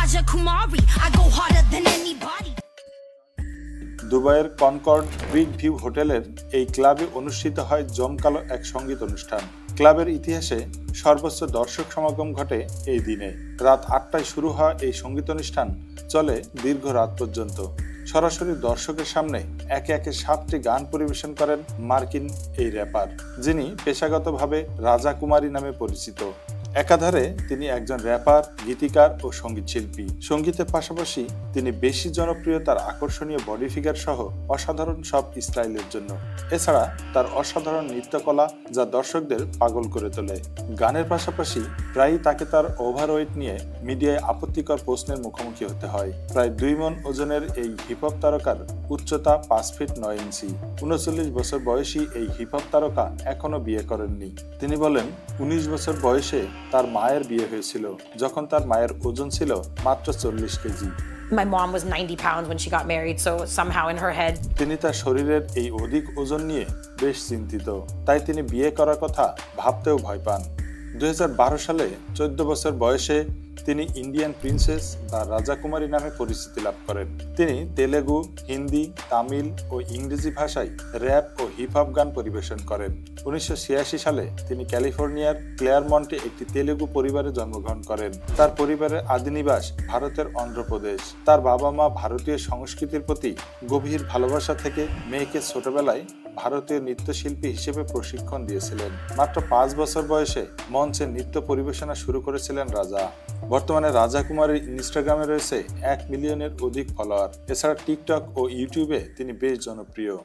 Raja Kumari. I go harder than anybody. দুবাইয়ের Concord big view হোটেলের এই ক্লাবে অনুষ্ঠিত হয় জমকালো এক সঙ্গীত অনুষ্ঠান। ক্লাবের ইতিহাসে সর্বোচ্চ দর্শক সমাগম ঘটে এই দিনে। রাত ৮টায় শুরু হওয়া এই সঙ্গীত অনুষ্ঠান চলে দীর্ঘ রাত পর্যন্ত। সরাসরি দর্শকের সামনে একে একে ৭টি গান পরিবেশন করেন মার্কিন এই র্যাপার, যিনি পেশাগতভাবে রাজা কুমারী নামে পরিচিত। একাধারে তিনি একজন র্যাপার, গীতিকার ও সঙ্গীতশিল্পী। সঙ্গীতের পাশাপাশি তিনি বেশি জনপ্রিয় তার আকর্ষণীয় বডি ফিগার সহ অসাধারণ সব স্টাইলের জন্য। এছাড়া তার অসাধারণ নৃত্যকলা যা দর্শকদের পাগল করে তোলে। গানের পাশাপাশি প্রায়ই তাকে তার ওভারওয়েট নিয়ে মিডিয়ায় আপত্তিকর প্রশ্নের মুখোমুখি হতে হয়। প্রায় ২ মণ ওজনের এই হিপহপ তারকার উচ্চতা ৫ ফিট ৯ ইঞ্চি। ৩৯ বছর বয়সী এই হিপহপ তারকা এখনো বিয়ে করেননি। তিনি বলেন, ১৯ বছর বয়সে তার মায়ের বিয়ে হয়েছিল, যখন তার মায়ের ওজন ছিল মাত্র ৪০ KG. My mom was 90 pounds when she got married, so somehow in her head. তিনি তার শরীরের এই অধিক ওজন নিয়ে বেশ চিন্তিত, তাই তিনি বিয়ে করার কথা ভাবতেও ভয় পান। ২০১২ সালে ১৪ বছর বয়সে তিনি ইন্ডিয়ান প্রিন্সেস বা রাজাকুমারী নামে পরিচিতি লাভ করেন। তিনি তেলেগু, হিন্দি, তামিল ও ইংরেজি ভাষায় র্যাপ ও হিপ হপ গান পরিবেশন করেন। ১৯৮৬ সালে তিনি ক্যালিফোর্নিয়ার ক্লেয়ারমন্টে একটি তেলেগু পরিবারে জন্মগ্রহণ করেন। তার পরিবারের আদি নিবাস ভারতের অন্ধ্রপ্রদেশ। তার বাবা মা ভারতীয় সংস্কৃতির প্রতি গভীর ভালোবাসা থেকে মেয়েকে ছোটবেলায় ভারতীয় নৃত্যশিল্পী হিসেবে প্রশিক্ষণ দিয়েছিলেন। মাত্র ৫ বছর বয়সে মঞ্চে নৃত্য পরিবেশনা শুরু করেছিলেন রাজা। বর্তমানে রাজা কুমারীর ইনস্টাগ্রামে রয়েছে ১ মিলিয়নের অধিক ফলোয়ার। এছাড়া টিকটক ও ইউটিউবে তিনি বেশ জনপ্রিয়।